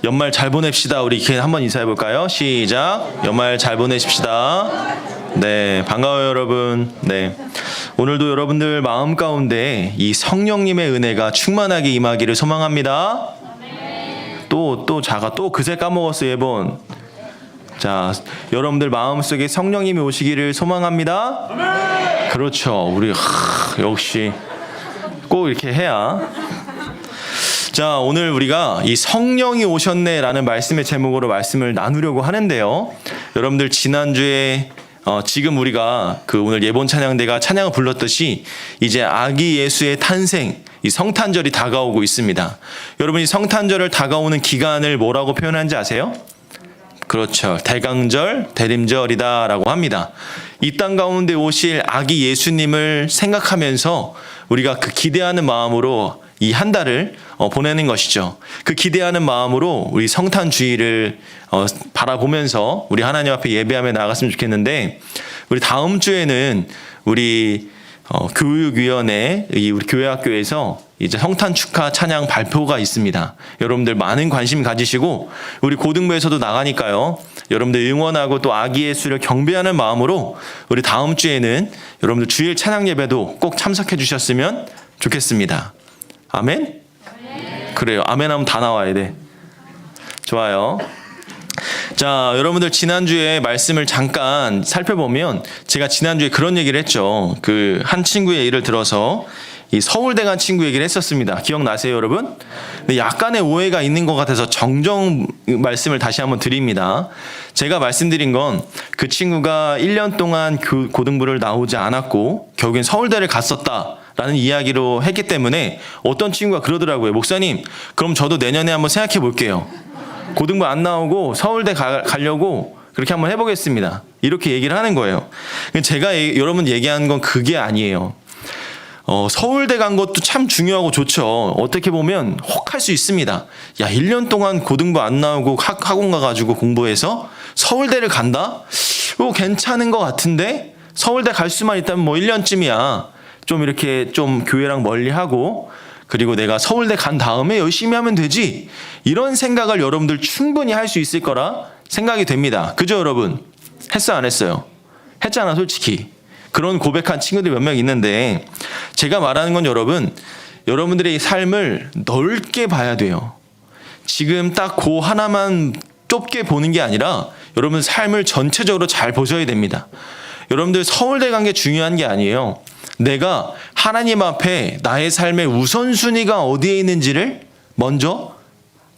연말 잘 보냅시다. 우리 이렇게 한번 인사해 볼까요? 시작. 연말 잘 보내십시다. 네, 반가워요, 여러분. 네, 오늘도 여러분들 마음 가운데 이 성령님의 은혜가 충만하게 임하기를 소망합니다. 또 그새 까먹었어요, 예본. 자, 여러분들 마음속에 성령님이 오시기를 소망합니다. 그렇죠. 우리 역시 꼭 이렇게 해야. 자, 오늘 우리가 이 성령이 오셨네라는 말씀의 제목으로 말씀을 나누려고 하는데요. 여러분들 지난주에 지금 우리가 오늘 예본 찬양대가 찬양을 불렀듯이 이제 아기 예수의 탄생, 이 성탄절이 다가오고 있습니다. 여러분이 성탄절을 다가오는 기간을 뭐라고 표현하는지 아세요? 그렇죠. 대강절, 대림절이다라고 합니다. 이 땅 가운데 오실 아기 예수님을 생각하면서 우리가 그 기대하는 마음으로 이 한 달을 보내는 것이죠. 그 기대하는 마음으로 우리 성탄 주일을 바라보면서 우리 하나님 앞에 예배하며 나아갔으면 좋겠는데, 우리 다음 주에는 우리 교육위원회 우리 교회학교에서 이제 성탄 축하 찬양 발표가 있습니다. 여러분들 많은 관심 가지시고, 우리 고등부에서도 나가니까요. 여러분들 응원하고 또 아기 예수를 경배하는 마음으로 우리 다음 주에는 여러분들 주일 찬양 예배도 꼭 참석해 주셨으면 좋겠습니다. 아멘? 그래요. 아멘 하면 다 나와야 돼. 좋아요. 자, 여러분들 지난주에 말씀을 잠깐 살펴보면 제가 지난주에 그런 얘기를 했죠. 한 친구의 예를 들어서 이 서울대 간 친구 얘기를 했었습니다. 기억나세요, 여러분? 근데 약간의 오해가 있는 것 같아서 정정 말씀을 다시 한번 드립니다. 제가 말씀드린 건 그 친구가 1년 동안 고등부를 나오지 않았고 결국엔 서울대를 갔었다 라는 이야기로 했기 때문에 어떤 친구가 그러더라고요. 목사님, 그럼 저도 내년에 한번 생각해 볼게요. 고등부 안 나오고 서울대 가려고 그렇게 한번 해보겠습니다. 이렇게 얘기를 하는 거예요. 제가 여러분 얘기한 건 그게 아니에요. 서울대 간 것도 참 중요하고 좋죠. 어떻게 보면 혹할 수 있습니다. 야, 1년 동안 고등부 안 나오고 학원 가가지고 공부해서 서울대를 간다? 괜찮은 것 같은데? 서울대 갈 수만 있다면 뭐 1년쯤이야. 좀 이렇게 좀 교회랑 멀리하고, 그리고 내가 서울대 간 다음에 열심히 하면 되지. 이런 생각을 여러분들 충분히 할 수 있을 거라 생각이 됩니다. 그죠, 여러분? 했어, 안 했어요? 했잖아, 솔직히. 그런 고백한 친구들 몇 명 있는데, 제가 말하는 건 여러분들의 삶을 넓게 봐야 돼요. 지금 딱 그 하나만 좁게 보는 게 아니라 여러분 삶을 전체적으로 잘 보셔야 됩니다. 여러분들 서울대 간 게 중요한 게 아니에요. 내가 하나님 앞에 나의 삶의 우선순위가 어디에 있는지를 먼저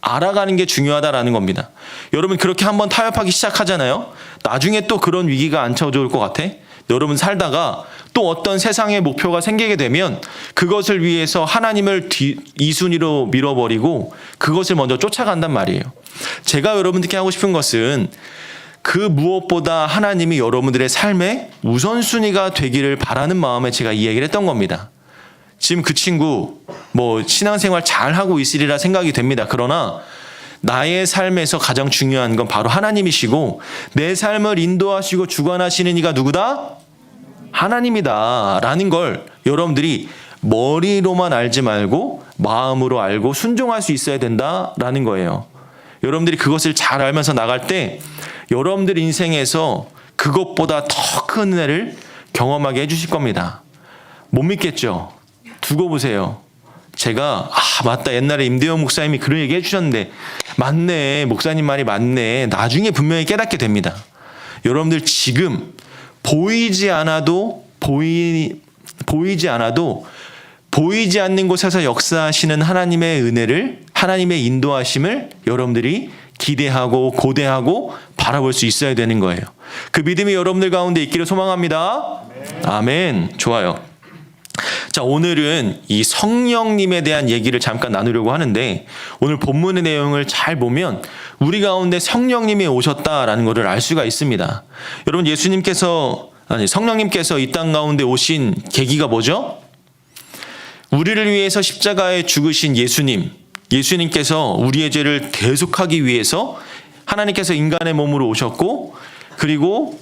알아가는 게 중요하다라는 겁니다. 여러분 그렇게 한번 타협하기 시작하잖아요. 나중에 또 그런 위기가 안 찾아올 것 같아? 여러분 살다가 또 어떤 세상의 목표가 생기게 되면 그것을 위해서 하나님을 2순위로 밀어버리고 그것을 먼저 쫓아간단 말이에요. 제가 여러분들께 하고 싶은 것은 그 무엇보다 하나님이 여러분들의 삶의 우선순위가 되기를 바라는 마음에 제가 이 얘기를 했던 겁니다. 지금 그 친구 신앙생활 잘하고 있으리라 생각이 됩니다. 그러나 나의 삶에서 가장 중요한 건 바로 하나님이시고, 내 삶을 인도하시고 주관하시는 이가 누구다? 하나님이다 라는 걸 여러분들이 머리로만 알지 말고 마음으로 알고 순종할 수 있어야 된다라는 거예요. 여러분들이 그것을 잘 알면서 나갈 때 여러분들 인생에서 그것보다 더 큰 은혜를 경험하게 해주실 겁니다. 못 믿겠죠? 두고 보세요. 제가 맞다, 옛날에 임대원 목사님이 그런 얘기 해주셨는데 맞네, 목사님 말이 맞네, 나중에 분명히 깨닫게 됩니다. 여러분들 지금 보이지 않아도 보이지 않는 곳에서 역사하시는 하나님의 은혜를, 하나님의 인도하심을 여러분들이 기대하고 고대하고 바라볼 수 있어야 되는 거예요. 그 믿음이 여러분들 가운데 있기를 소망합니다. 아멘. 좋아요. 자, 오늘은 이 성령님에 대한 얘기를 잠깐 나누려고 하는데, 오늘 본문의 내용을 잘 보면 우리 가운데 성령님이 오셨다라는 것을 알 수가 있습니다. 여러분, 성령님께서 이 땅 가운데 오신 계기가 뭐죠? 우리를 위해서 십자가에 죽으신 예수님께서 우리의 죄를 대속하기 위해서 하나님께서 인간의 몸으로 오셨고, 그리고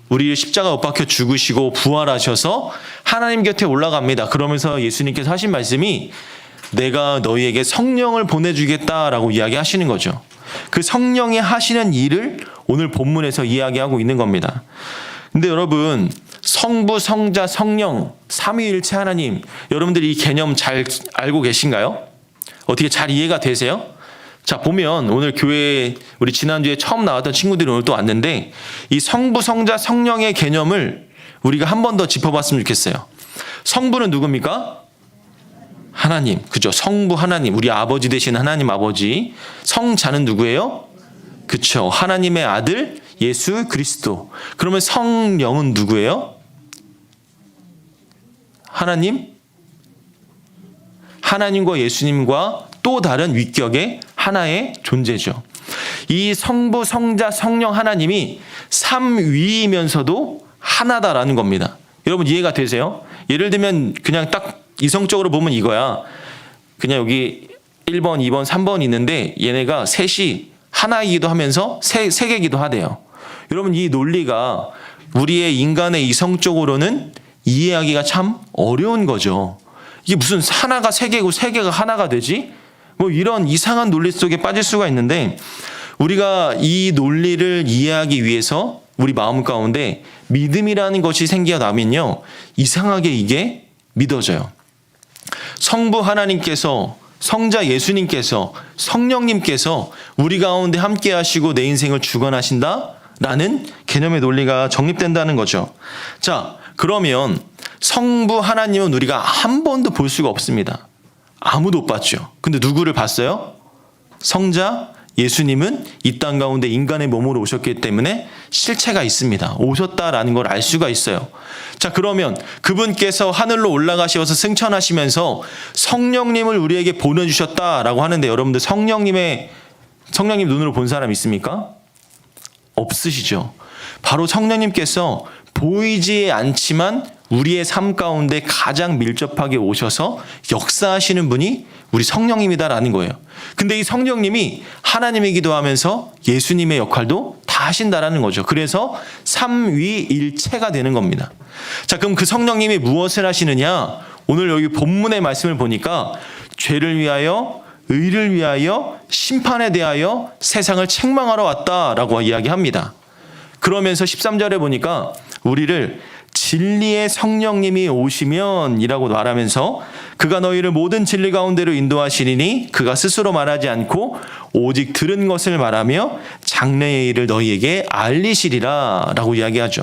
우리를 십자가 못 박혀 죽으시고 부활하셔서 하나님 곁에 올라갑니다. 그러면서 예수님께서 하신 말씀이 내가 너희에게 성령을 보내주겠다라고 이야기하시는 거죠. 그 성령이 하시는 일을 오늘 본문에서 이야기하고 있는 겁니다. 근데 여러분, 성부, 성자, 성령, 삼위일체 하나님, 여러분들이 이 개념 잘 알고 계신가요? 어떻게 잘 이해가 되세요? 자, 보면 오늘 교회에 우리 지난주에 처음 나왔던 친구들이 오늘 또 왔는데 이 성부, 성자, 성령의 개념을 우리가 한 번 더 짚어봤으면 좋겠어요. 성부는 누굽니까? 하나님. 그죠? 성부 하나님. 우리 아버지 되신 하나님 아버지. 성자는 누구예요? 그쵸. 하나님의 아들 예수 그리스도. 그러면 성령은 누구예요? 하나님과 예수님과 또 다른 위격의 하나의 존재죠. 이 성부, 성자, 성령 하나님이 삼위이면서도 하나다라는 겁니다. 여러분 이해가 되세요? 예를 들면 그냥 딱 이성적으로 보면 이거야. 그냥 여기 1번, 2번, 3번 있는데 얘네가 셋이 하나이기도 하면서 세 개이기도 하대요. 여러분 이 논리가 우리의 인간의 이성적으로는 이해하기가 참 어려운 거죠. 이게 무슨 하나가 세 개고 세 개가 하나가 되지? 뭐 이런 이상한 논리 속에 빠질 수가 있는데 우리가 이 논리를 이해하기 위해서 우리 마음 가운데 믿음이라는 것이 생겨나면요. 이상하게 이게 믿어져요. 성부 하나님께서, 성자 예수님께서, 성령님께서 우리 가운데 함께 하시고 내 인생을 주관하신다라는 개념의 논리가 정립된다는 거죠. 자, 그러면 성부 하나님은 우리가 한 번도 볼 수가 없습니다. 아무도 못 봤죠. 근데 누구를 봤어요? 성자 예수님은 이 땅 가운데 인간의 몸으로 오셨기 때문에 실체가 있습니다. 오셨다라는 걸 알 수가 있어요. 자, 그러면 그분께서 하늘로 올라가셔서 승천하시면서 성령님을 우리에게 보내주셨다라고 하는데 여러분들 성령님 눈으로 본 사람 있습니까? 없으시죠. 바로 성령님께서 보이지 않지만 우리의 삶 가운데 가장 밀접하게 오셔서 역사하시는 분이 우리 성령님이다라는 거예요. 근데 이 성령님이 하나님이기도 하면서 예수님의 역할도 다 하신다라는 거죠. 그래서 삼위일체가 되는 겁니다. 자, 그럼 그 성령님이 무엇을 하시느냐? 오늘 여기 본문의 말씀을 보니까 죄를 위하여, 의를 위하여, 심판에 대하여 세상을 책망하러 왔다라고 이야기합니다. 그러면서 13절에 보니까 우리를 진리의 성령님이 오시면 이라고 말하면서 그가 너희를 모든 진리 가운데로 인도하시리니 그가 스스로 말하지 않고 오직 들은 것을 말하며 장래의 일을 너희에게 알리시리라 라고 이야기하죠.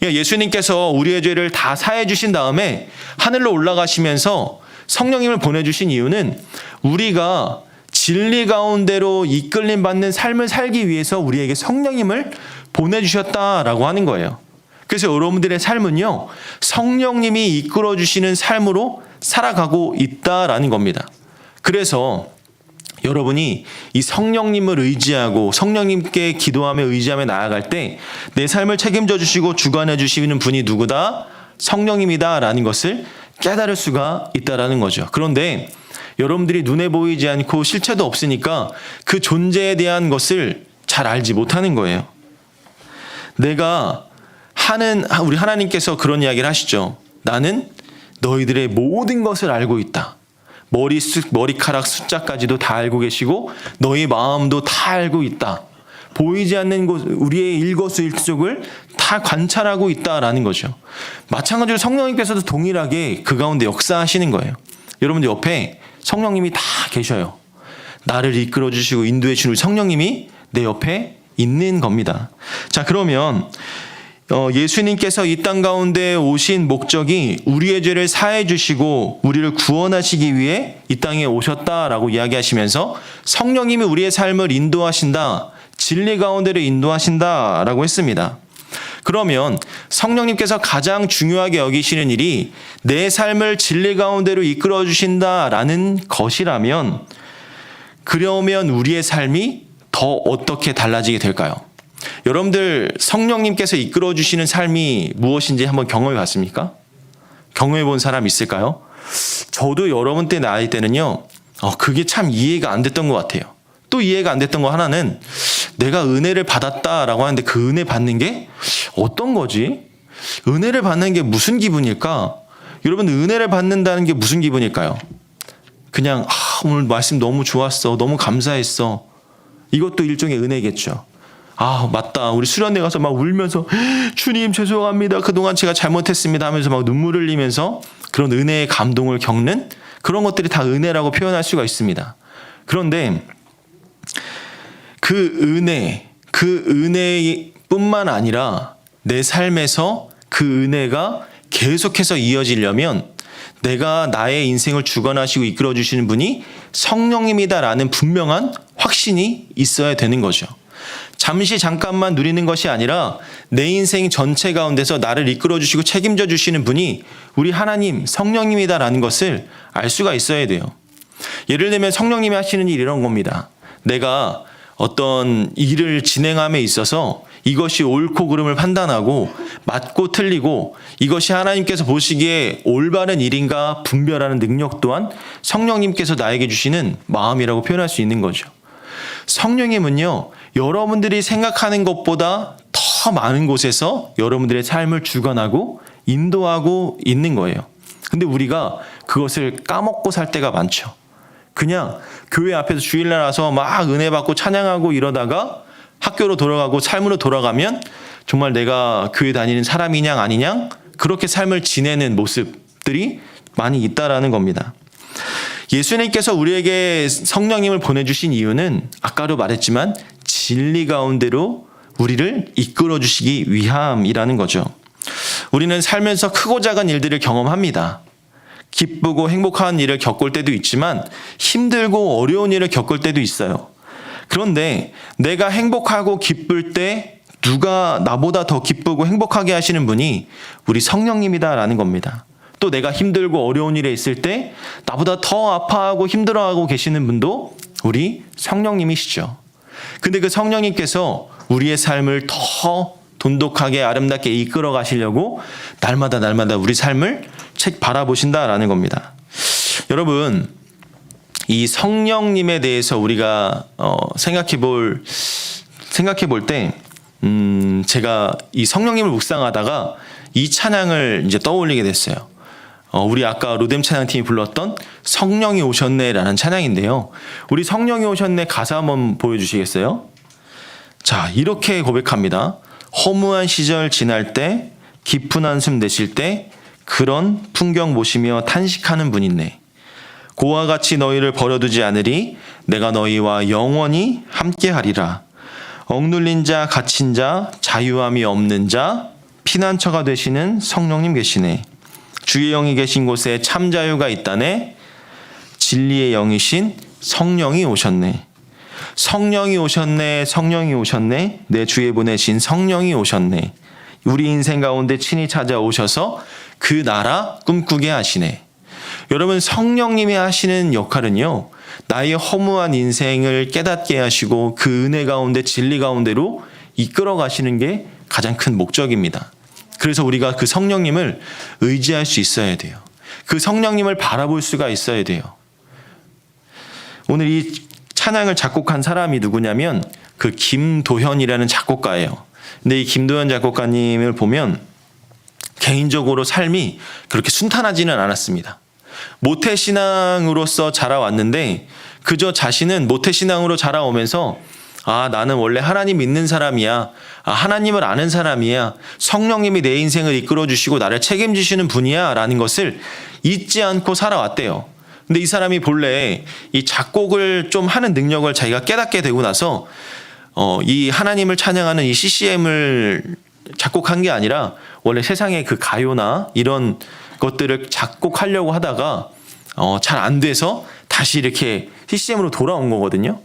예수님께서 우리의 죄를 다 사해 주신 다음에 하늘로 올라가시면서 성령님을 보내주신 이유는 우리가 진리 가운데로 이끌림 받는 삶을 살기 위해서 우리에게 성령님을 보내주셨다라고 하는 거예요. 그래서 여러분들의 삶은요, 성령님이 이끌어주시는 삶으로 살아가고 있다라는 겁니다. 그래서 여러분이 이 성령님을 의지하고 성령님께 기도하며 의지하며 나아갈 때 내 삶을 책임져 주시고 주관해 주시는 분이 누구다? 성령님이다라는 것을 깨달을 수가 있다라는 거죠. 그런데 여러분들이 눈에 보이지 않고 실체도 없으니까 그 존재에 대한 것을 잘 알지 못하는 거예요. 우리 하나님께서 그런 이야기를 하시죠. 나는 너희들의 모든 것을 알고 있다. 머리카락 숫자까지도 다 알고 계시고 너희 마음도 다 알고 있다. 보이지 않는 곳, 우리의 일거수일투족을 다 관찰하고 있다라는 거죠. 마찬가지로 성령님께서도 동일하게 그 가운데 역사하시는 거예요. 여러분들 옆에 성령님이 다 계셔요. 나를 이끌어 주시고 인도해 주는 성령님이 내 옆에 있는 겁니다. 자, 그러면 예수님께서 이 땅 가운데 오신 목적이 우리의 죄를 사해 주시고 우리를 구원하시기 위해 이 땅에 오셨다라고 이야기하시면서 성령님이 우리의 삶을 인도하신다, 진리 가운데로 인도하신다라고 했습니다. 그러면 성령님께서 가장 중요하게 여기시는 일이 내 삶을 진리 가운데로 이끌어 주신다라는 것이라면 그러면 우리의 삶이 더 어떻게 달라지게 될까요? 여러분들 성령님께서 이끌어 주시는 삶이 무엇인지 한번 경험해 봤습니까? 경험해 본 사람 있을까요? 저도 여러분 때 나이 때는요, 그게 참 이해가 안 됐던 것 같아요. 또 이해가 안 됐던 거 하나는 내가 은혜를 받았다라고 하는데 그 은혜 받는 게 어떤 거지? 은혜를 받는 게 무슨 기분일까? 여러분 은혜를 받는다는 게 무슨 기분일까요? 그냥 오늘 말씀 너무 좋았어. 너무 감사했어. 이것도 일종의 은혜겠죠. 아, 맞다. 우리 수련회 가서 막 울면서 주님 죄송합니다. 그동안 제가 잘못했습니다 하면서 막 눈물을 흘리면서 그런 은혜의 감동을 겪는 그런 것들이 다 은혜라고 표현할 수가 있습니다. 그런데 그 은혜뿐만 아니라 내 삶에서 그 은혜가 계속해서 이어지려면 내가 나의 인생을 주관하시고 이끌어 주시는 분이 성령님이다라는 분명한 확신이 있어야 되는 거죠. 잠깐만 누리는 것이 아니라 내 인생 전체 가운데서 나를 이끌어 주시고 책임져 주시는 분이 우리 하나님, 성령님이다라는 것을 알 수가 있어야 돼요. 예를 들면 성령님이 하시는 일 이런 겁니다. 내가 어떤 일을 진행함에 있어서 이것이 옳고 그름을 판단하고 맞고 틀리고 이것이 하나님께서 보시기에 올바른 일인가 분별하는 능력 또한 성령님께서 나에게 주시는 마음이라고 표현할 수 있는 거죠. 성령님은요, 여러분들이 생각하는 것보다 더 많은 곳에서 여러분들의 삶을 주관하고 인도하고 있는 거예요. 근데 우리가 그것을 까먹고 살 때가 많죠. 그냥 교회 앞에서 주일날 와서 막 은혜 받고 찬양하고 이러다가 학교로 돌아가고 삶으로 돌아가면 정말 내가 교회 다니는 사람이냐 아니냐 그렇게 삶을 지내는 모습들이 많이 있다라는 겁니다. 예수님께서 우리에게 성령님을 보내주신 이유는 아까도 말했지만 진리 가운데로 우리를 이끌어 주시기 위함이라는 거죠. 우리는 살면서 크고 작은 일들을 경험합니다. 기쁘고 행복한 일을 겪을 때도 있지만 힘들고 어려운 일을 겪을 때도 있어요. 그런데 내가 행복하고 기쁠 때 누가 나보다 더 기쁘고 행복하게 하시는 분이 우리 성령님이다라는 겁니다. 또 내가 힘들고 어려운 일에 있을 때 나보다 더 아파하고 힘들어하고 계시는 분도 우리 성령님이시죠. 근데 그 성령님께서 우리의 삶을 더 돈독하게 아름답게 이끌어 가시려고 날마다 우리 삶을 바라보신다라는 겁니다. 여러분, 이 성령님에 대해서 우리가 생각해 볼 때, 제가 이 성령님을 묵상하다가 이 찬양을 이제 떠올리게 됐어요. 우리 아까 로뎀 찬양팀이 불렀던 성령이 오셨네라는 찬양인데요. 우리 성령이 오셨네 가사 한번 보여주시겠어요? 자, 이렇게 고백합니다. 허무한 시절 지날 때, 깊은 한숨 내쉴 때 그런 풍경 보시며 탄식하는 분 있네. 고와 같이 너희를 버려두지 않으리. 내가 너희와 영원히 함께하리라. 억눌린 자, 갇힌 자, 자유함이 없는 자, 피난처가 되시는 성령님 계시네. 주의 영이 계신 곳에 참 자유가 있다네. 진리의 영이신 성령이 오셨네. 성령이 오셨네. 성령이 오셨네. 내 주에 보내신 성령이 오셨네. 우리 인생 가운데 친히 찾아오셔서 그 나라 꿈꾸게 하시네. 여러분, 성령님이 하시는 역할은요, 나의 허무한 인생을 깨닫게 하시고 그 은혜 가운데 진리 가운데로 이끌어 가시는 게 가장 큰 목적입니다. 그래서 우리가 그 성령님을 의지할 수 있어야 돼요. 그 성령님을 바라볼 수가 있어야 돼요. 오늘 이 찬양을 작곡한 사람이 누구냐면 그 김도현이라는 작곡가예요. 근데 이 김도현 작곡가님을 보면 개인적으로 삶이 그렇게 순탄하지는 않았습니다. 모태신앙으로서 자라왔는데 그저 자신은 모태신앙으로 자라오면서 나는 원래 하나님 믿는 사람이야. 하나님을 아는 사람이야. 성령님이 내 인생을 이끌어 주시고 나를 책임지시는 분이야 라는 것을 잊지 않고 살아왔대요. 근데 이 사람이 본래 이 작곡을 좀 하는 능력을 자기가 깨닫게 되고 나서 이 하나님을 찬양하는 이 CCM을 작곡한 게 아니라 원래 세상의 그 가요나 이런 것들을 작곡하려고 하다가 잘 안 돼서 다시 이렇게 CCM으로 돌아온 거거든요.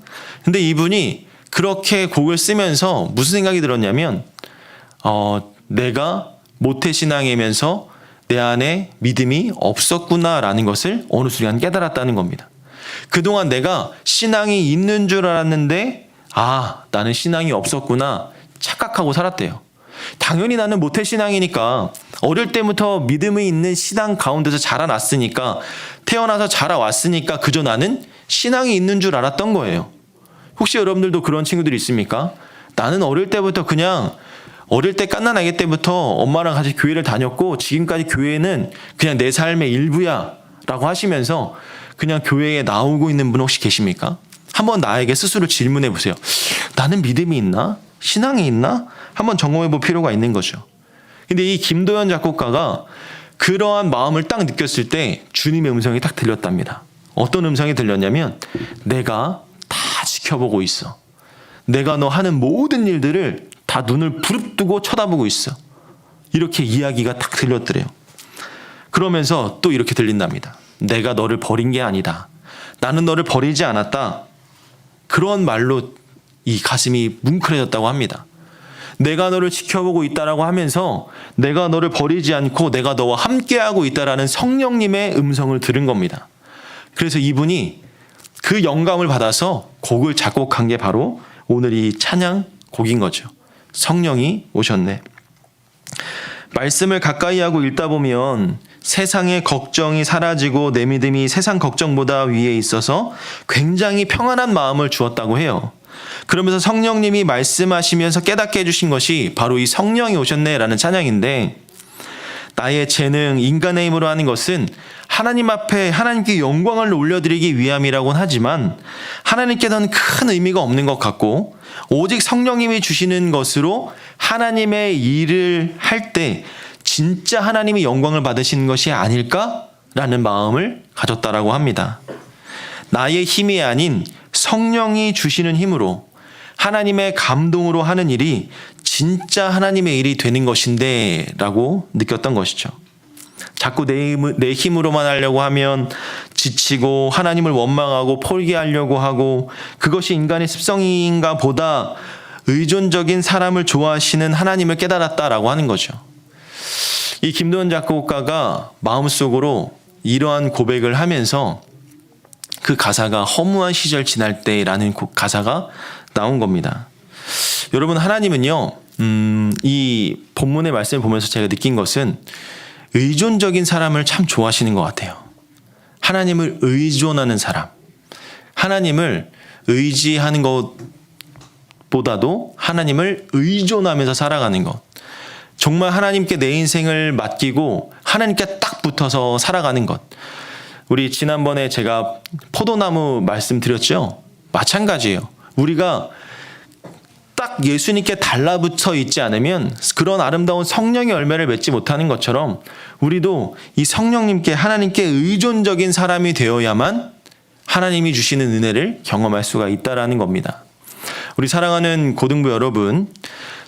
근데 이분이 그렇게 곡을 쓰면서 무슨 생각이 들었냐면 내가 모태신앙이면서 내 안에 믿음이 없었구나라는 것을 어느 순간 깨달았다는 겁니다. 그동안 내가 신앙이 있는 줄 알았는데 나는 신앙이 없었구나 착각하고 살았대요. 당연히 나는 모태신앙이니까 어릴 때부터 믿음이 있는 신앙 가운데서 자라났으니까 태어나서 자라왔으니까 그저 나는 신앙이 있는 줄 알았던 거예요. 혹시 여러분들도 그런 친구들이 있습니까? 나는 어릴 때부터 그냥 어릴 때 갓난아기 때부터 엄마랑 같이 교회를 다녔고 지금까지 교회는 그냥 내 삶의 일부야 라고 하시면서 그냥 교회에 나오고 있는 분 혹시 계십니까? 한번 나에게 스스로 질문해 보세요. 나는 믿음이 있나? 신앙이 있나? 한번 점검해 볼 필요가 있는 거죠. 근데 이 김도현 작곡가가 그러한 마음을 딱 느꼈을 때 주님의 음성이 딱 들렸답니다. 어떤 음성이 들렸냐면 내가 다 지켜보고 있어. 내가 너 하는 모든 일들을 다 눈을 부릅뜨고 쳐다보고 있어. 이렇게 이야기가 딱 들렸더래요. 그러면서 또 이렇게 들린답니다. 내가 너를 버린 게 아니다. 나는 너를 버리지 않았다. 그런 말로 이 가슴이 뭉클해졌다고 합니다. 내가 너를 지켜보고 있다라고 하면서 내가 너를 버리지 않고 내가 너와 함께하고 있다라는 성령님의 음성을 들은 겁니다. 그래서 이분이 그 영감을 받아서 곡을 작곡한 게 바로 오늘 이 찬양 곡인 거죠. 성령이 오셨네. 말씀을 가까이 하고 읽다 보면 세상의 걱정이 사라지고 내 믿음이 세상 걱정보다 위에 있어서 굉장히 평안한 마음을 주었다고 해요. 그러면서 성령님이 말씀하시면서 깨닫게 해주신 것이 바로 이 성령이 오셨네라는 찬양인데, 나의 재능, 인간의 힘으로 하는 것은 하나님 앞에 하나님께 영광을 올려드리기 위함이라고는 하지만 하나님께서는 큰 의미가 없는 것 같고, 오직 성령님이 주시는 것으로 하나님의 일을 할 때 진짜 하나님이 영광을 받으시는 것이 아닐까라는 마음을 가졌다라고 합니다. 나의 힘이 아닌 성령이 주시는 힘으로 하나님의 감동으로 하는 일이 진짜 하나님의 일이 되는 것인데 라고 느꼈던 것이죠. 자꾸 내 힘으로만 하려고 하면 지치고 하나님을 원망하고 포기하려고 하고, 그것이 인간의 습성인가 보다 의존적인 사람을 좋아하시는 하나님을 깨달았다라고 하는 거죠. 이 김도현 작곡가가 마음속으로 이러한 고백을 하면서 그 가사가 허무한 시절 지날 때라는 가사가 나온 겁니다. 여러분, 하나님은요, 이 본문의 말씀을 보면서 제가 느낀 것은 의존적인 사람을 참 좋아하시는 것 같아요. 하나님을 의존하는 사람, 하나님을 의지하는 것보다도 하나님을 의존하면서 살아가는 것, 정말 하나님께 내 인생을 맡기고 하나님께 딱 붙어서 살아가는 것. 우리 지난번에 제가 포도나무 말씀드렸죠? 마찬가지예요. 우리가 딱 예수님께 달라붙어 있지 않으면 그런 아름다운 성령의 열매를 맺지 못하는 것처럼 우리도 이 성령님께, 하나님께 의존적인 사람이 되어야만 하나님이 주시는 은혜를 경험할 수가 있다라는 겁니다. 우리 사랑하는 고등부 여러분,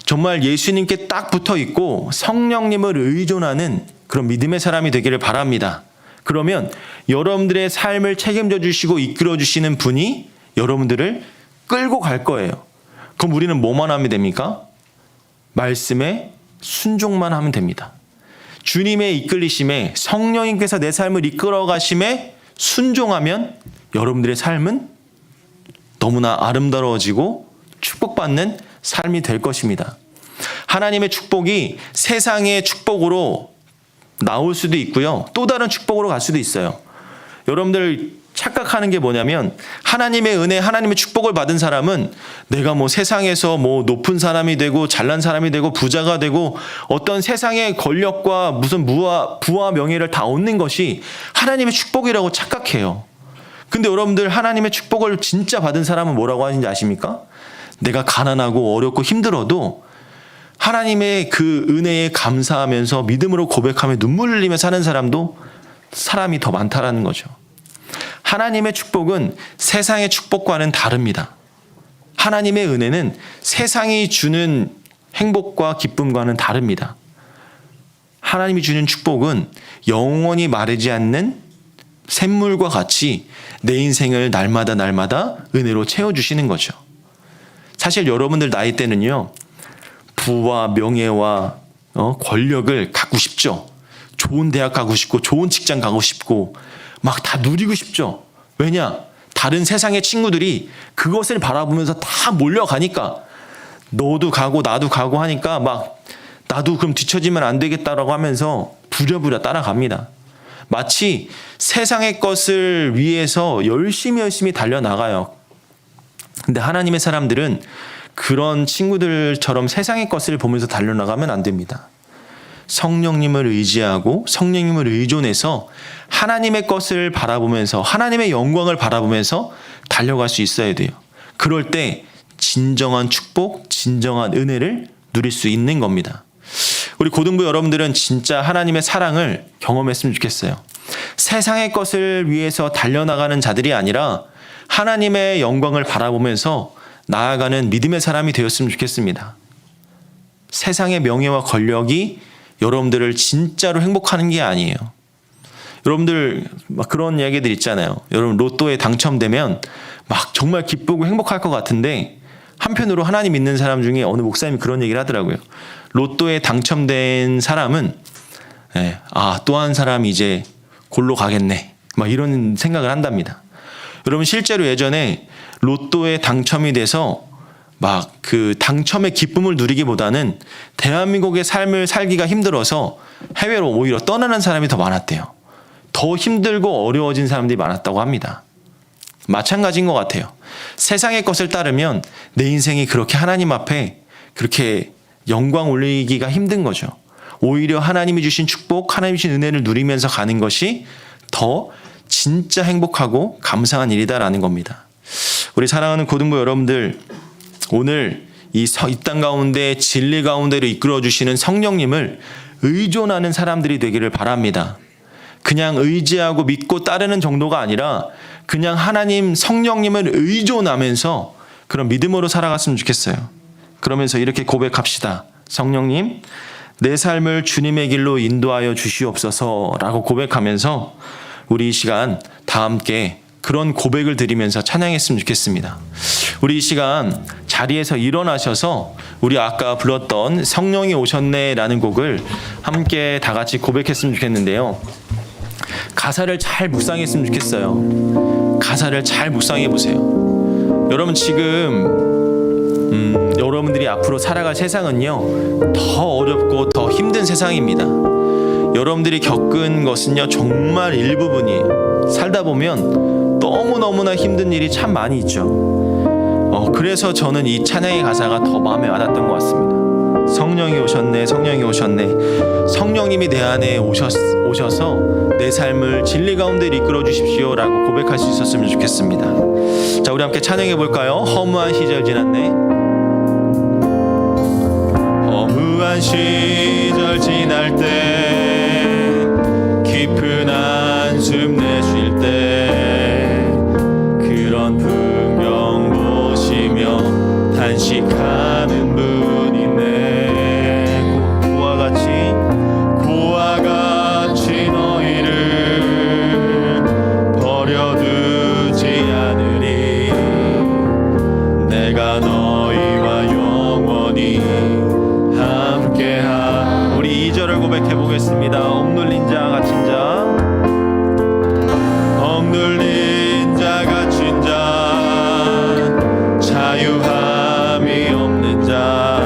정말 예수님께 딱 붙어 있고 성령님을 의존하는 그런 믿음의 사람이 되기를 바랍니다. 그러면 여러분들의 삶을 책임져 주시고 이끌어 주시는 분이 여러분들을 끌고 갈 거예요. 그럼 우리는 뭐만 하면 됩니까? 말씀에 순종만 하면 됩니다. 주님의 이끌리심에, 성령님께서 내 삶을 이끌어 가심에 순종하면 여러분들의 삶은 너무나 아름다워지고 축복받는 삶이 될 것입니다. 하나님의 축복이 세상의 축복으로 나올 수도 있고요. 또 다른 축복으로 갈 수도 있어요. 여러분들 착각하는 게 뭐냐면, 하나님의 은혜, 하나님의 축복을 받은 사람은 내가 뭐 세상에서 뭐 높은 사람이 되고 잘난 사람이 되고 부자가 되고 어떤 세상의 권력과 무슨 부와 명예를 다 얻는 것이 하나님의 축복이라고 착각해요. 근데 여러분들, 하나님의 축복을 진짜 받은 사람은 뭐라고 하는지 아십니까? 내가 가난하고 어렵고 힘들어도 하나님의 그 은혜에 감사하면서 믿음으로 고백하며 눈물을 흘리며 사는 사람이 더 많다라는 거죠. 하나님의 축복은 세상의 축복과는 다릅니다. 하나님의 은혜는 세상이 주는 행복과 기쁨과는 다릅니다. 하나님이 주는 축복은 영원히 마르지 않는 샘물과 같이 내 인생을 날마다 은혜로 채워주시는 거죠. 사실 여러분들 나이 때는요, 부와 명예와 권력을 갖고 싶죠. 좋은 대학 가고 싶고 좋은 직장 가고 싶고 막 다 누리고 싶죠. 왜냐? 다른 세상의 친구들이 그것을 바라보면서 다 몰려가니까, 너도 가고 나도 가고 하니까 막 나도 그럼 뒤처지면 안 되겠다라고 하면서 부랴부랴 따라갑니다. 마치 세상의 것을 위해서 열심히 달려나가요. 근데 하나님의 사람들은 그런 친구들처럼 세상의 것을 보면서 달려나가면 안 됩니다. 성령님을 의지하고 성령님을 의존해서 하나님의 것을 바라보면서 하나님의 영광을 바라보면서 달려갈 수 있어야 돼요. 그럴 때 진정한 축복, 진정한 은혜를 누릴 수 있는 겁니다. 우리 고등부 여러분들은 진짜 하나님의 사랑을 경험했으면 좋겠어요. 세상의 것을 위해서 달려나가는 자들이 아니라 하나님의 영광을 바라보면서 나아가는 믿음의 사람이 되었으면 좋겠습니다. 세상의 명예와 권력이 여러분들을 진짜로 행복하는 게 아니에요. 여러분들 막 그런 이야기들 있잖아요. 여러분 로또에 당첨되면 막 정말 기쁘고 행복할 것 같은데 한편으로 하나님 믿는 사람 중에 어느 목사님이 그런 얘기를 하더라고요. 로또에 당첨된 사람은 또 한 사람이 이제 골로 가겠네. 막 이런 생각을 한답니다. 여러분 실제로 예전에 로또에 당첨이 돼서 막 그 당첨의 기쁨을 누리기보다는 대한민국의 삶을 살기가 힘들어서 해외로 오히려 떠나는 사람이 더 많았대요. 더 힘들고 어려워진 사람들이 많았다고 합니다. 마찬가지인 것 같아요. 세상의 것을 따르면 내 인생이 그렇게 하나님 앞에 그렇게 영광 올리기가 힘든 거죠. 오히려 하나님이 주신 축복, 하나님이 주신 은혜를 누리면서 가는 것이 더 진짜 행복하고 감사한 일이다라는 겁니다. 우리 사랑하는 고등부 여러분들, 오늘 이 땅 가운데 진리 가운데로 이끌어 주시는 성령님을 의존하는 사람들이 되기를 바랍니다. 그냥 의지하고 믿고 따르는 정도가 아니라 그냥 하나님 성령님을 의존하면서 그런 믿음으로 살아갔으면 좋겠어요. 그러면서 이렇게 고백합시다. 성령님, 내 삶을 주님의 길로 인도하여 주시옵소서라고 고백하면서 우리 이 시간 다 함께 그런 고백을 드리면서 찬양했으면 좋겠습니다. 우리 이 시간 자리에서 일어나셔서 우리 아까 불렀던 성령이 오셨네라는 곡을 함께 다 같이 고백했으면 좋겠는데요. 가사를 잘 묵상했으면 좋겠어요. 가사를 잘 묵상해 보세요. 여러분 지금 여러분들이 앞으로 살아갈 세상은요 더 어렵고 더 힘든 세상입니다. 여러분들이 겪은 것은요 정말 일부분이에요. 살다 보면 너무너무나 힘든 일이 참 많이 있죠. 그래서 저는 이 찬양의 가사가 더 마음에 와닿던 것 같습니다. 성령이 오셨네, 성령이 오셨네. 성령님이 내 안에 오셔서 내 삶을 진리 가운데 이끌어 주십시오 라고 고백할 수 있었으면 좋겠습니다. 자, 우리 함께 찬양해 볼까요? 허무한 시절 지났네. 허무한 시절 지날 때 깊은 한숨 내쉴 때 그런 풍경 보시며 단식하는 분 있네. 고와 같이 너희를 버려두지 않으리. 내가 너희와 영원히 함께하. 우리 2절을 고백해 보겠습니다. 억눌린 자 갇힌 자, 억눌린 자 갇힌 자, 자유함이 없는 자,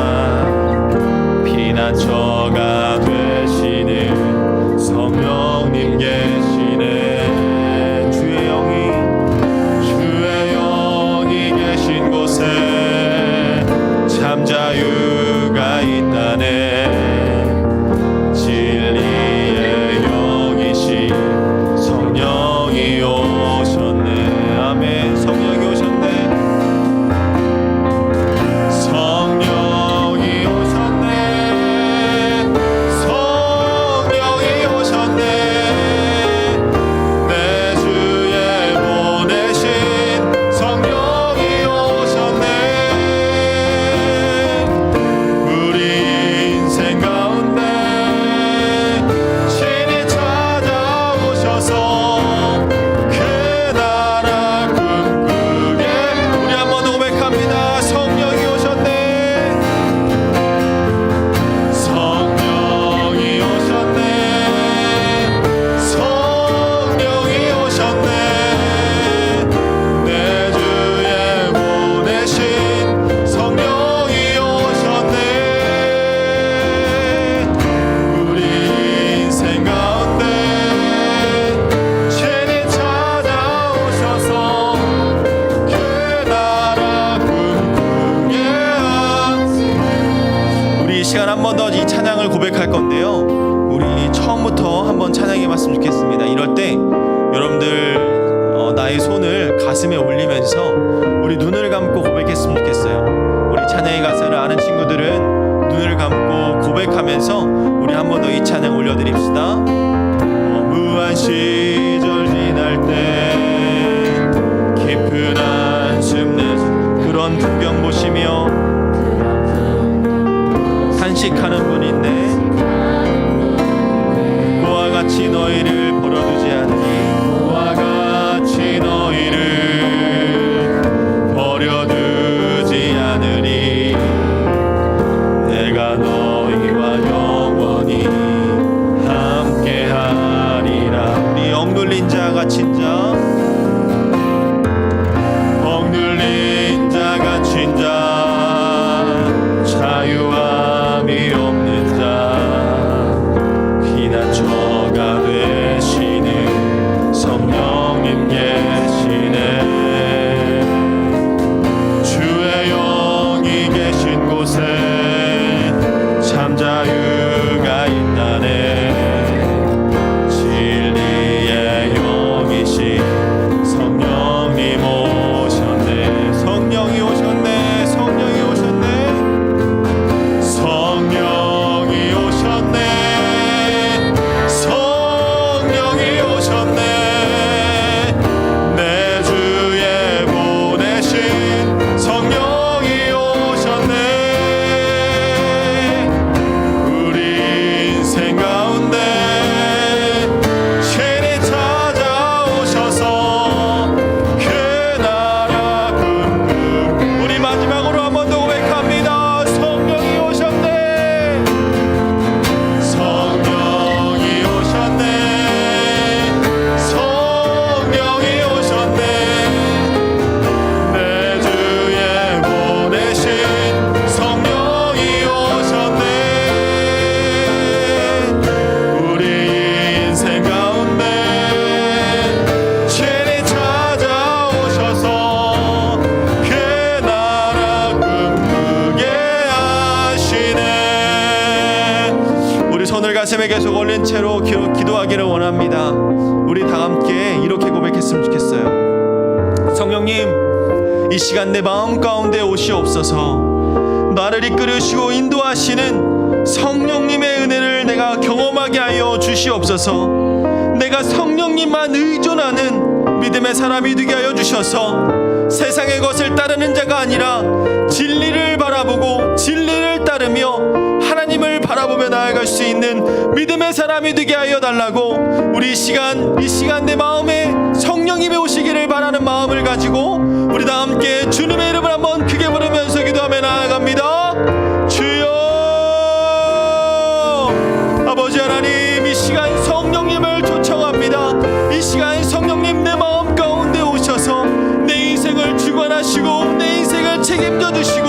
피난처가 되시는 성령님 계시네. 주의 영이 계신 곳에 참 자유가 있다네. 진리의 영이신 성령이 오셨네. 아멘. 성령이 오셨네. 성령이 오셨네. 성령이 오셨네. 내 주에 보내신 성령이 오셨네. 우리 인생 가운데 신이 찾아오셔서 그 나라 꿈꾸게. 우리 한 번 더 고백합니다. 성령이 오셨네. 성령이 오셨네. 성령이 오셨네. 내 주에 보내신 성령이 오셨네. 우리 인생 가운데 신이 찾아오셔서 그 나라 꿈꾸게 하시. 우리 이 시간 한 번 더 이 찬양을 찬양을 고백할 건데요. 우리 처음부터 한번 찬양해 봤으면 좋겠습니다. 이럴 때 여러분들 나의 손을 가슴에 올리면서 우리 눈을 감고 고백했으면 좋겠어요. 우리 찬양의 가사를 아는 친구들은 눈을 감고 고백하면서 우리 한 번 더 이 찬양 올려드립시다. 무한 시절 지날 때 깊은 한숨 내쉬 그런 풍경 보시며 탄식하는 분인데 그와 같이 너희를 버려두지 않니 그와 같이 너희를 버려두지 않으니 내가 너희와 영원히 함께하리라. 우리 억눌린 자 갇힌 자 억눌린 자 갇힌 자 자유함이 없는 자 피난처가 되시는 성령님 계시네. 주의 영이 계신 곳에 참 자유가 있다네. 진리의 영이신 성령님 오셨네. 성령이 오셨네. 성령이 오셨네. 성령이 오셨네. 성령이 오셨네. 내 주에 보내신 성령이 오셨네. 우리 인생 가운데 신이 찾아오셔서 그 나라 꿈 우리 마지막으로 한 번 더 고백합니다. 성령이 오셨네. 성령이 오셨네. 성령이 오셨네. 내 주에 보내신 성령이 오셨네. 우리 인생 가운데 신이 찾아오셔서 그 나라 꿈꾸게 하시네. 우리 손을 가슴에 계속 올린 채로 기도하기를 원합니다. 우리 다 함께 이렇게 고백했으면 좋겠어요. 성령님, 이 시간 내 마음 가운데 오시옵소서. 나를 이끌으시고 인도하시는 성령님의 은혜를 내가 경험하게 하여 주시옵소서. 내가 성령님만 의존하는 믿음의 사람이 되게 하여 주셔서 세상의 것을 따르는 자가 아니라 진리를 바라보고 진리를 따르며 하나님을 바라보며 나아갈 수 있는 믿음의 사람이 되게 하여 달라고. 우리 이 시간 내 마음에 성령님이 오시기를 바라는 마음을 가지고 우리 다 함께 주님의 이름을 한번 크게 부르면서 기도하며 나아갑니다. 주여, 아버지 하나님, 이 시간 성령님을 초청합니다. 이 시간 성령님 내 마음 가운데 오셔서 내 인생을 주관하시고 내 인생을 책임져 주시고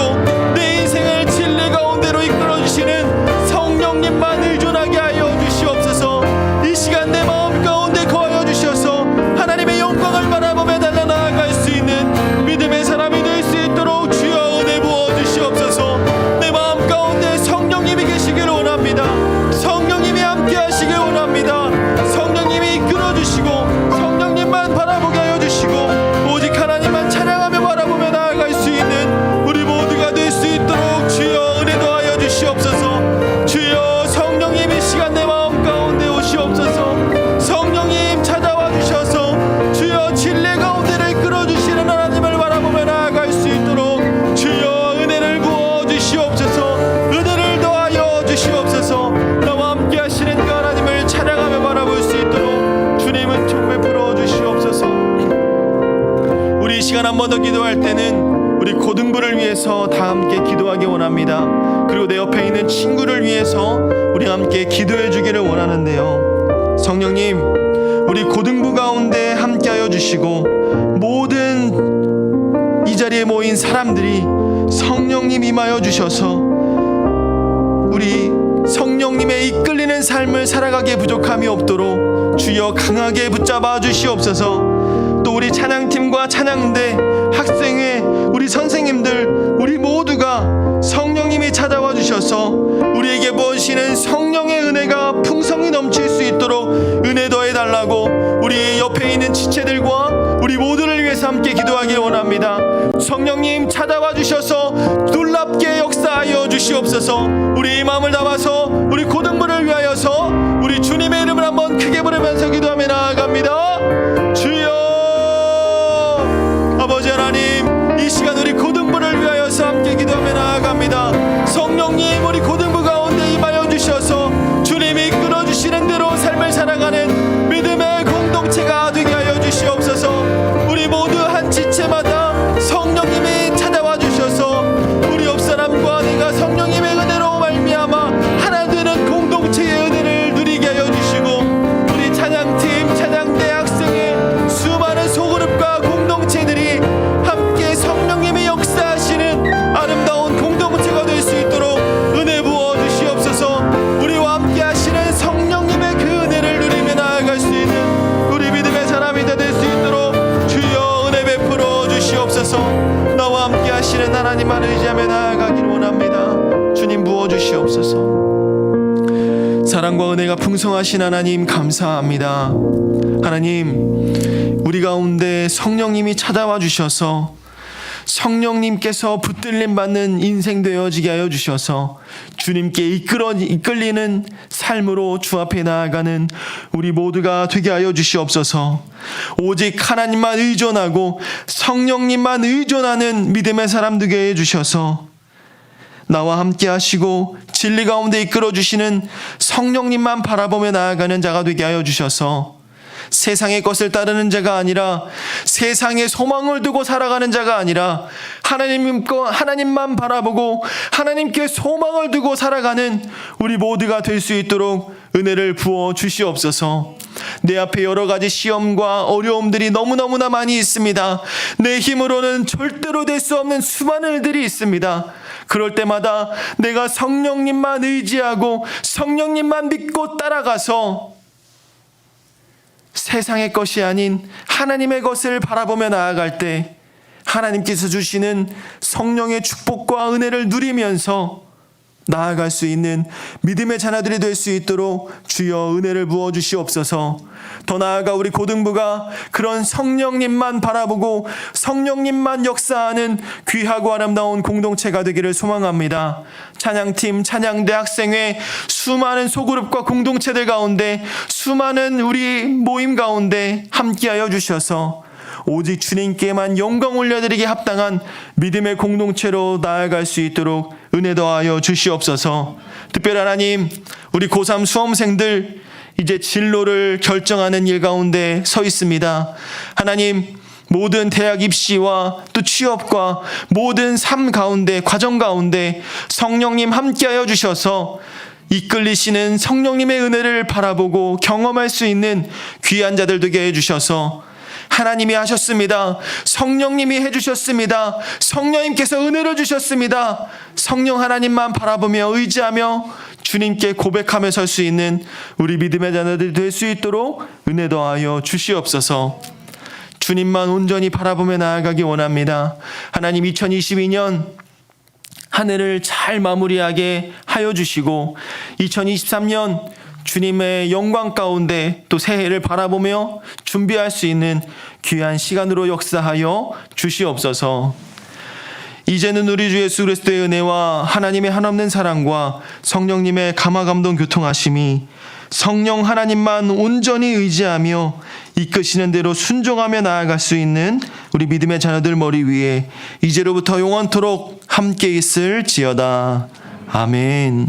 내 인생을 진리 가운데로 이끌어 주시는 성령님만 의존하게 하여 주시옵소서. 이 시간 내 마음 가운데 거하여 주셔서 하나님의 영광을 바라보며 달려나아갈 수 있는 믿음의 사람이 될 수 있도록 주여 은혜 부어 주시옵소서. 내 마음 가운데 성령님이 계시기를 원합니다. 성령님이 함께 하시길 원합니다. 성령님이 이끌어 주시고 성령님만 바라보게 하여 주시고 오직 하나님만 찬양하며 바라보며 나아갈 수 있는 우리 모두가 될 수 있도록 주여 은혜 더하여 주시옵소서. 주여, 성령님이 시간 내 마음 가운데 오시옵소서. 성령님 찾아와 주셔서 주여 진리 가운데를 이끌어 주시는 하나님을 바라보며 나아갈 수 있도록 주여 은혜를 부어 주시옵소서. 은혜를 더하여 주시옵소서. 나와 함께 하시는 그 하나님을 찬양하며 바라볼 수 있도록 주님은 총 베풀어 주시옵소서. 우리 이 시간 한 번 더 기도할 때는 우리 고등부를 위해서 다 함께 기도하기 원합니다. 그리고 내 옆에 있는 친구를 위해서 우리 함께 기도해 주기를 원하는데요. 성령님, 우리 고등부 가운데 함께하여 주시고 모든 이 자리에 모인 사람들이 성령님 임하여 주셔서 우리 성령님의 이끌리는 삶을 살아가기에 부족함이 없도록 주여 강하게 붙잡아 주시옵소서. 또 우리 찬양팀과 찬양대, 학생회, 우리 선생님들, 우리 모두가 성령님이 찾아와 주셔서 우리에게 무엇이 주시는 성령의 은혜가 풍성히 넘칠 수 있도록 은혜 더해달라고 우리 옆에 있는 지체들과 우리 모두를 위해서 함께 기도하길 원합니다. 성령님 찾아와 주셔서 놀랍게 역사하여 주시옵소서. 우리 마음을 담아서 우리 고등부를 위하여서 우리 주님의 이름을 한번 크게 부르면서 기도하며 나아갑니다. 주여 아버지 하나님, 이 시간 우리 고등부를 위하여서 함께 기도하며 나아갑니다. 성령님 우리 고등부 가운데 임하여 주셔서 주님이 이끌어 주시는 대로 삶을 살아가는 믿음의 공동체가 되게 하여 주시옵소서. 우리 모두 한 지체마다 성령님이 찾아와 주셔서 우리 옆사람과 내가 성령님의 은혜로 말미암아 하나 되는 공동체의 은혜를 누리게 하여 주시고, 우리 찬양팀, 찬양대 학생의 수많은 소그룹과 공동체들이 함께 성령님이 역사하시는 아름다운 공동체가 될 수 있도록 은혜 부어 주시옵소서. 우리와 함께 하시는 성령님의 그 은혜를 누리며 나아갈 수 있는 우리 믿음의 사람이 다 될 수 있도록 주여 은혜 베풀어 주시옵소서. 나와 함께 하시는 하나님만 의지하며 나아가길 원합니다. 주님 부어 주시옵소서. 사랑과 은혜가 풍성하신 하나님 감사합니다. 하나님, 우리 가운데 성령님이 찾아와 주셔서 성령님께서 붙들림 받는 인생 되어지게 하여 주셔서 주님께 이끌리는 삶으로 주 앞에 나아가는 우리 모두가 되게 하여 주시옵소서. 오직 하나님만 의존하고 성령님만 의존하는 믿음의 사람 되게 해 주셔서 나와 함께 하시고 진리 가운데 이끌어 주시는 성령님만 바라보며 나아가는 자가 되게 하여 주셔서 세상의 것을 따르는 자가 아니라 세상의 소망을 두고 살아가는 자가 아니라 하나님만 바라보고 하나님께 소망을 두고 살아가는 우리 모두가 될 수 있도록 은혜를 부어 주시옵소서. 내 앞에 여러 가지 시험과 어려움들이 너무너무나 많이 있습니다. 내 힘으로는 절대로 될 수 없는 수많은 일들이 있습니다. 그럴 때마다 내가 성령님만 의지하고 성령님만 믿고 따라가서 세상의 것이 아닌 하나님의 것을 바라보며 나아갈 때 하나님께서 주시는 성령의 축복과 은혜를 누리면서 나아갈 수 있는 믿음의 자녀들이 될 수 있도록 주여 은혜를 부어 주시옵소서. 더 나아가 우리 고등부가 그런 성령님만 바라보고 성령님만 역사하는 귀하고 아름다운 공동체가 되기를 소망합니다. 찬양팀, 찬양대 학생회 수많은 소그룹과 공동체들 가운데 수많은 우리 모임 가운데 함께하여 주셔서 오직 주님께만 영광 올려드리기 합당한 믿음의 공동체로 나아갈 수 있도록 은혜 더하여 주시옵소서. 특별히 하나님, 우리 고3 수험생들 이제 진로를 결정하는 일 가운데 서 있습니다. 하나님, 모든 대학 입시와 또 취업과 모든 삶 가운데, 과정 가운데 성령님 함께하여 주셔서 이끌리시는 성령님의 은혜를 바라보고 경험할 수 있는 귀한 자들 되게 해주셔서 하나님이 하셨습니다. 성령님이 해주셨습니다. 성령님께서 은혜를 주셨습니다. 성령 하나님만 바라보며 의지하며 주님께 고백하며 설 수 있는 우리 믿음의 자녀들이 될 수 있도록 은혜 더하여 주시옵소서. 주님만 온전히 바라보며 나아가기 원합니다. 하나님, 2022년 한 해를 잘 마무리하게 하여 주시고 2023년 주님의 영광 가운데 또 새해를 바라보며 준비할 수 있는 귀한 시간으로 역사하여 주시옵소서. 이제는 우리 주 예수 그리스도의 은혜와 하나님의 한없는 사랑과 성령님의 감화감동 교통하심이 성령 하나님만 온전히 의지하며 이끄시는 대로 순종하며 나아갈 수 있는 우리 믿음의 자녀들 머리 위에 이제로부터 영원토록 함께 있을지어다. 아멘.